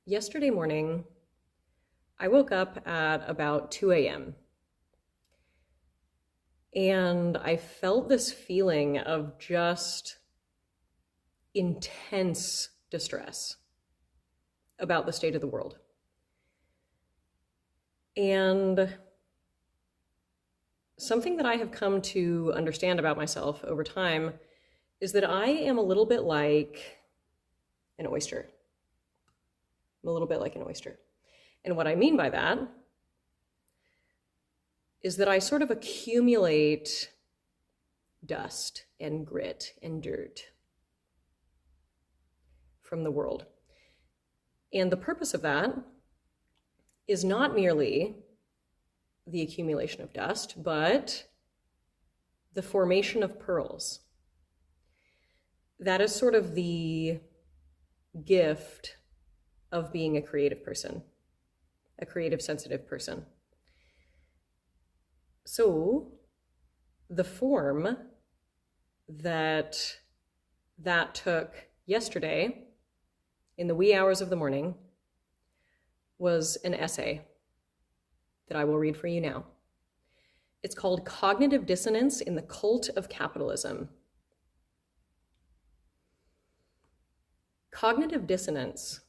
Yesterday morning, I woke up at about 2 a.m. and I felt this feeling of just intense distress about the state of the world. And something that I have come to understand about myself over time is that I am a little bit like an oyster. I'm a little bit like an oyster. And what I mean by that is that I sort of accumulate dust and grit and dirt from the world. And the purpose of that is not merely the accumulation of dust, but the formation of pearls. That is sort of the gift of being a creative person, a creative, sensitive person. So the form that took yesterday in the wee hours of the morning was an essay that I will read for you now. It's called Cognitive Dissonance in the Cult of Capitalism. Cognitive dissonance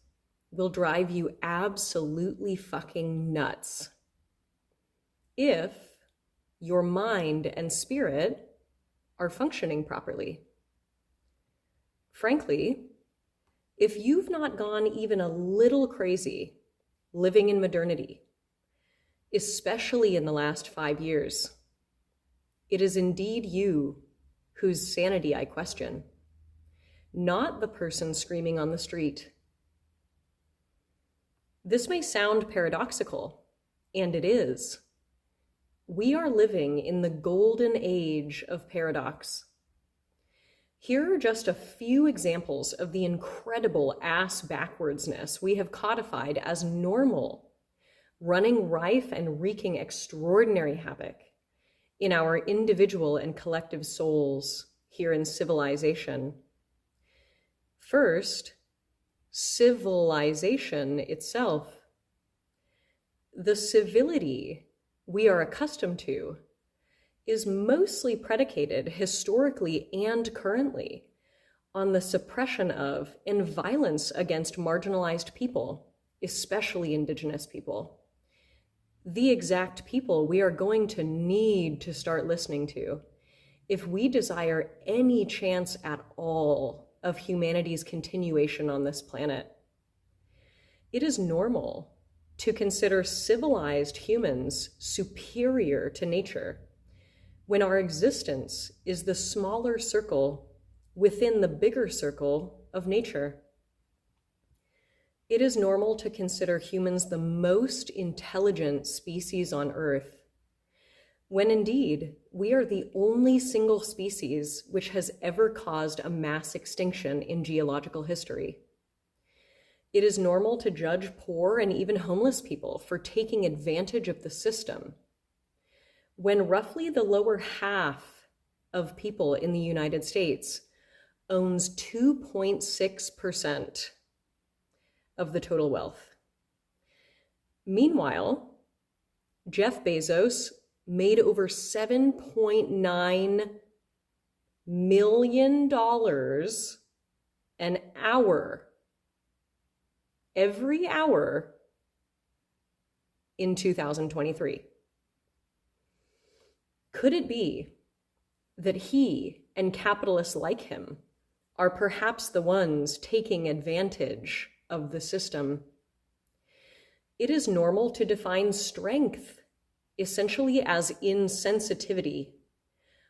will drive you absolutely fucking nuts if your mind and spirit are functioning properly. Frankly, if you've not gone even a little crazy living in modernity, especially in the last 5 years, it is indeed you whose sanity I question, not the person screaming on the street. This may sound paradoxical, and it is. We are living in the golden age of paradox. Here are just a few examples of the incredible ass backwardsness we have codified as normal, running rife and wreaking extraordinary havoc in our individual and collective souls here in civilization. First, civilization itself. The civility we are accustomed to is mostly predicated historically and currently on the suppression of and violence against marginalized people, especially Indigenous people. The exact people we are going to need to start listening to if we desire any chance at all of humanity's continuation on this planet. It is normal to consider civilized humans superior to nature when our existence is the smaller circle within the bigger circle of nature. It is normal to consider humans the most intelligent species on Earth, when indeed we are the only single species which has ever caused a mass extinction in geological history. It is normal to judge poor and even homeless people for taking advantage of the system, when roughly the lower half of people in the United States owns 2.6% of the total wealth. Meanwhile, Jeff Bezos made over $7.9 million an hour, every hour in 2023. Could it be that he and capitalists like him are perhaps the ones taking advantage of the system? It is normal to define strength essentially as insensitivity,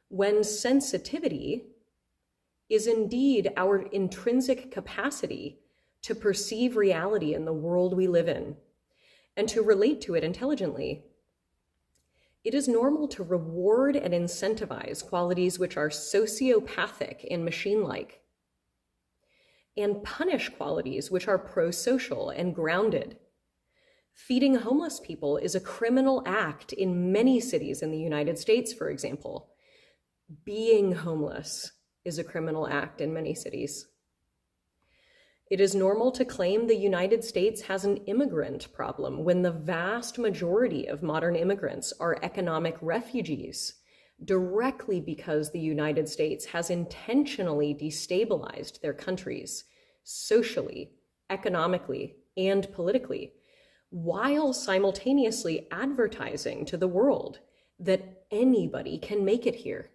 when sensitivity is indeed our intrinsic capacity to perceive reality in the world we live in and to relate to it intelligently. It is normal to reward and incentivize qualities which are sociopathic and machine-like, and punish qualities which are pro-social and grounded. Feeding homeless people is a criminal act in many cities in the United States, for example. Being homeless is a criminal act in many cities. It is normal to claim the United States has an immigrant problem when the vast majority of modern immigrants are economic refugees, directly because the United States has intentionally destabilized their countries socially, economically, and politically, while simultaneously advertising to the world that anybody can make it here.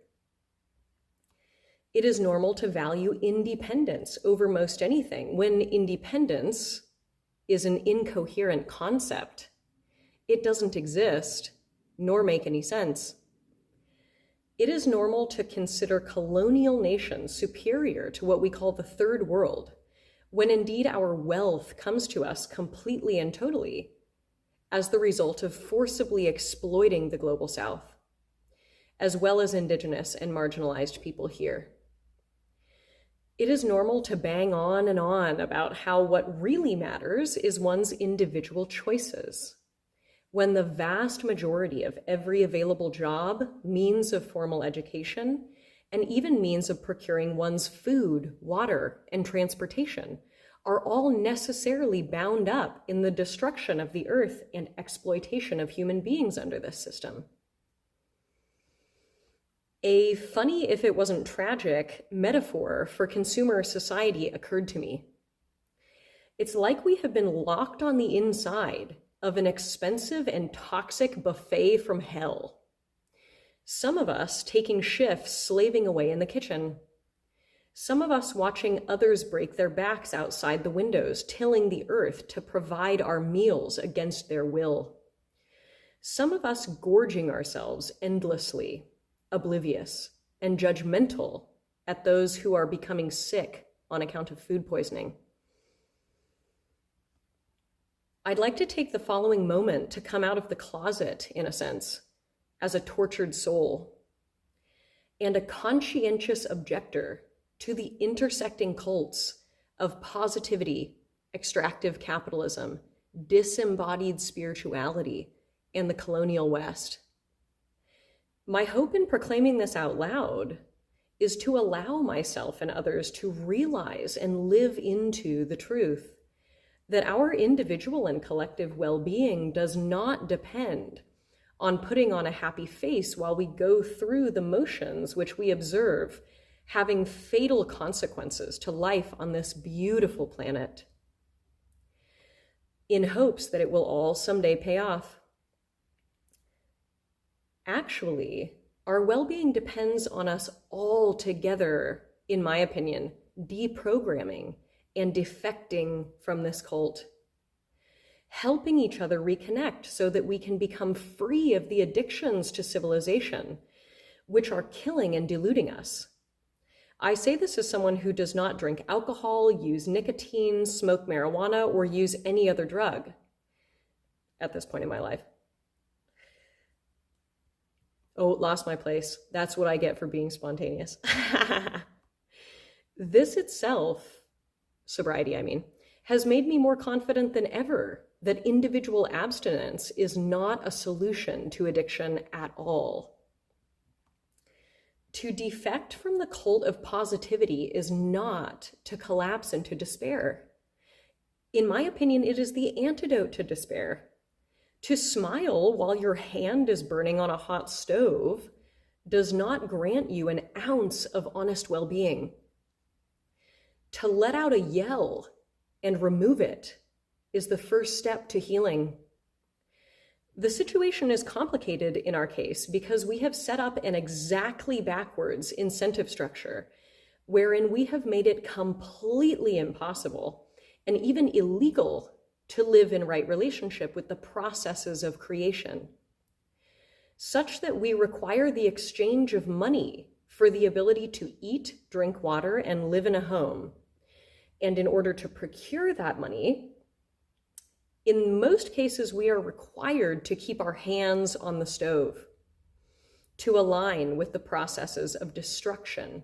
It is normal to value independence over most anything when independence is an incoherent concept. It doesn't exist, nor make any sense. It is normal to consider colonial nations superior to what we call the third world, when indeed our wealth comes to us completely and totally as the result of forcibly exploiting the global south, as well as indigenous and marginalized people here. It is normal to bang on and on about how what really matters is one's individual choices, when the vast majority of every available job, means of formal education, and even means of procuring one's food, water, and transportation are all necessarily bound up in the destruction of the earth and exploitation of human beings under this system. A funny, if it wasn't tragic, metaphor for consumer society occurred to me. It's like we have been locked on the inside of an expensive and toxic buffet from hell. Some of us taking shifts slaving away in the kitchen. Some of us watching others break their backs outside the windows, tilling the earth to provide our meals against their will. Some of us gorging ourselves endlessly, oblivious and judgmental at those who are becoming sick on account of food poisoning. I'd like to take the following moment to come out of the closet, in a sense, as a tortured soul and a conscientious objector to the intersecting cults of positivity, extractive capitalism, disembodied spirituality, and the colonial West. My hope in proclaiming this out loud is to allow myself and others to realize and live into the truth that our individual and collective well-being does not depend on putting on a happy face while we go through the motions which we observe having fatal consequences to life on this beautiful planet, in hopes that it will all someday pay off. Actually, our well-being depends on us all together, in my opinion, deprogramming and defecting from this cult, helping each other reconnect so that we can become free of the addictions to civilization, which are killing and deluding us. I say this as someone who does not drink alcohol, use nicotine, smoke marijuana, or use any other drug at this point in my life. Oh, lost my place. That's what I get for being spontaneous. This itself, sobriety, I mean, has made me more confident than ever that individual abstinence is not a solution to addiction at all. To defect from the cult of positivity is not to collapse into despair. In my opinion, it is the antidote to despair. To smile while your hand is burning on a hot stove does not grant you an ounce of honest well-being. To let out a yell and remove it is the first step to healing. The situation is complicated in our case because we have set up an exactly backwards incentive structure wherein we have made it completely impossible and even illegal to live in right relationship with the processes of creation, such that we require the exchange of money for the ability to eat, drink water, and live in a home. And in order to procure that money, in most cases, we are required to keep our hands on the stove, to align with the processes of destruction.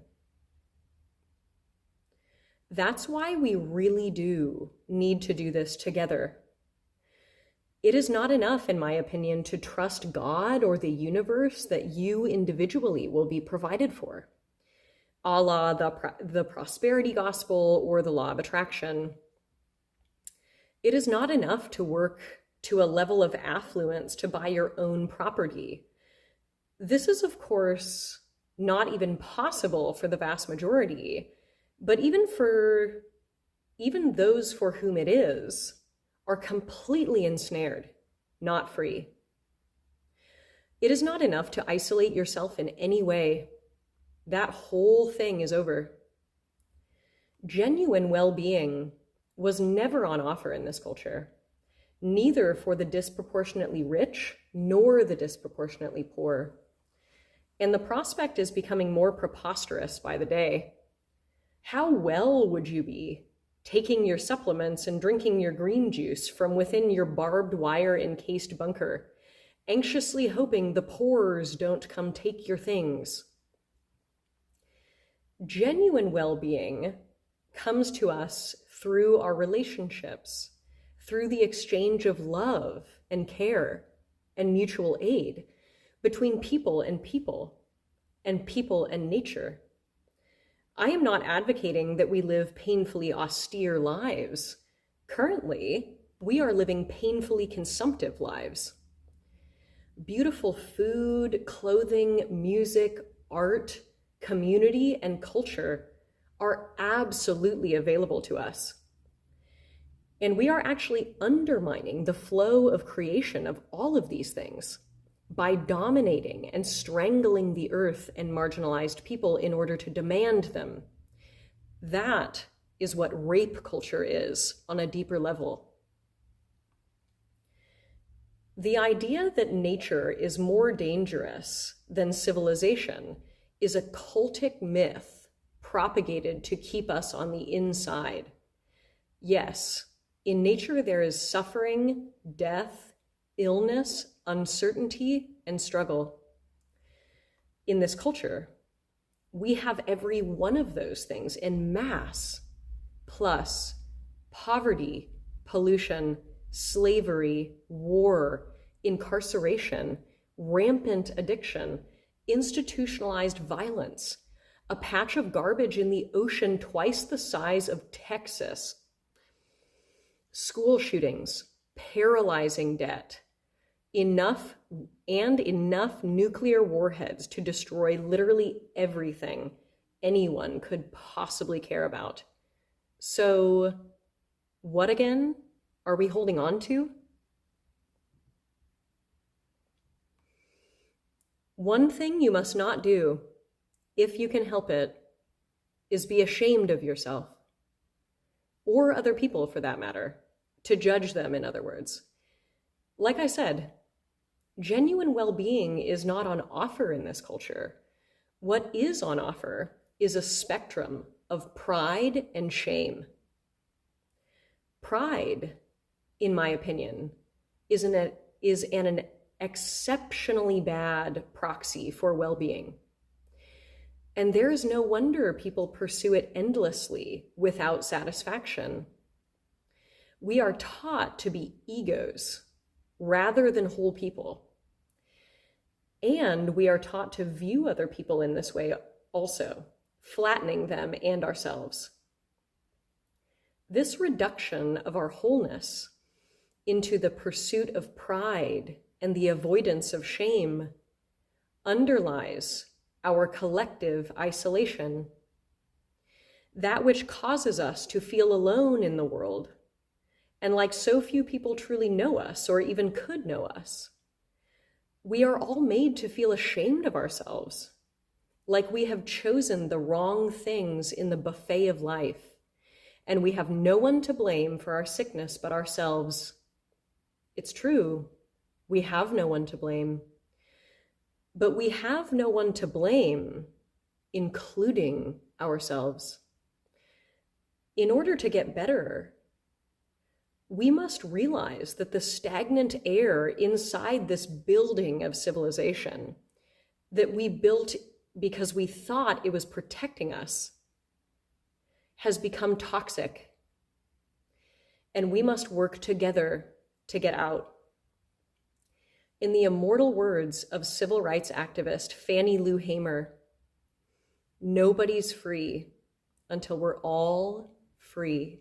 That's why we really do need to do this together. It is not enough, in my opinion, to trust God or the universe that you individually will be provided for, a la the prosperity gospel or the law of attraction. It is not enough to work to a level of affluence to buy your own property. This is, of course, not even possible for the vast majority, but even those for whom it is are completely ensnared, not free. It is not enough to isolate yourself in any way. That whole thing is over. Genuine well-being was never on offer in this culture, neither for the disproportionately rich nor the disproportionately poor. And the prospect is becoming more preposterous by the day. How well would you be taking your supplements and drinking your green juice from within your barbed wire encased bunker, anxiously hoping the pores don't come take your things? Genuine well-being comes to us through our relationships, through the exchange of love and care and mutual aid between people and people and nature. I am not advocating that we live painfully austere lives. Currently, we are living painfully consumptive lives. Beautiful food, clothing, music, art, community, and culture are absolutely available to us. And we are actually undermining the flow of creation of all of these things by dominating and strangling the earth and marginalized people in order to demand them. That is what rape culture is on a deeper level. The idea that nature is more dangerous than civilization is a cultic myth propagated to keep us on the inside. Yes, in nature there is suffering, death, illness, uncertainty, and struggle. In this culture, we have every one of those things en masse, plus poverty, pollution, slavery, war, incarceration, rampant addiction, institutionalized violence, a patch of garbage in the ocean twice the size of Texas, school shootings, paralyzing debt, enough nuclear warheads to destroy literally everything anyone could possibly care about. So, what again are we holding on to? One thing you must not do, if you can help it, is be ashamed of yourself, or other people for that matter, to judge them, in other words. Like I said, genuine well-being is not on offer in this culture. What is on offer is a spectrum of pride and shame. Pride, in my opinion, is an exceptionally bad proxy for well-being. And there is no wonder people pursue it endlessly without satisfaction. We are taught to be egos rather than whole people. And we are taught to view other people in this way also, flattening them and ourselves. This reduction of our wholeness into the pursuit of pride and the avoidance of shame underlies our collective isolation, that which causes us to feel alone in the world, and like so few people truly know us or even could know us. We are all made to feel ashamed of ourselves, like we have chosen the wrong things in the buffet of life, and we have no one to blame for our sickness but ourselves. It's true, we have no one to blame. But we have no one to blame, including ourselves. In order to get better, we must realize that the stagnant air inside this building of civilization that we built because we thought it was protecting us has become toxic, and we must work together to get out. In the immortal words of civil rights activist Fannie Lou Hamer, nobody's free until we're all free.